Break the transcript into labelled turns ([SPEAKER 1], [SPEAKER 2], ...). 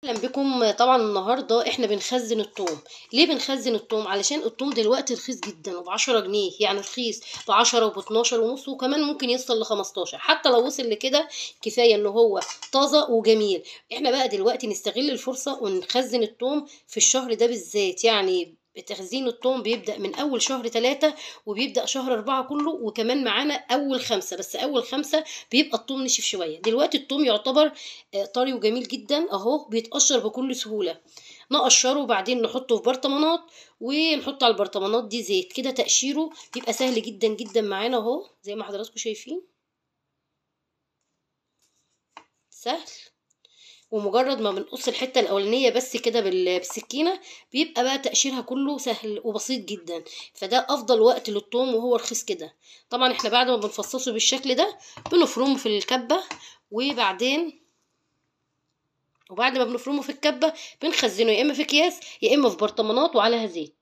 [SPEAKER 1] اهلا بكم. طبعا النهارده احنا بنخزن الثوم. ليه بنخزن الثوم؟ علشان الثوم دلوقتي رخيص جدا وب10 جنيه، يعني رخيص ب10 وب12 ونص، وكمان ممكن يوصل ل15. حتى لو وصل لكده كفايه ان هو طازه وجميل. احنا بقى دلوقتي نستغل الفرصه ونخزن الثوم في الشهر ده بالذات. يعني تخزين الثوم بيبدأ من أول شهر 3 وبيبدأ شهر 4 كله، وكمان معانا أول 5. بس أول 5 بيبقى الثوم نشف شوية. دلوقتي الثوم يعتبر طري وجميل جدا اهو، بيتقشر بكل سهولة. نقشره وبعدين نحطه في برطمانات، ونحط على البرطمانات دي زيت كده. تقشيره بيبقى سهل جدا جدا معانا اهو، زي ما حضراتكم شايفين، سهل. ومجرد ما بنقص الحتة الأولانية بس كده بالسكينة، بيبقى بقى تقشيرها كله سهل وبسيط جدا. فده أفضل وقت للثوم وهو رخيص كده. طبعا احنا بعد ما بنفصصه بالشكل ده بنفرمه في الكبة، وبعد ما بنفرمه في الكبة بنخزنه يا اما في اكياس يا اما في برطمانات وعليها زيت.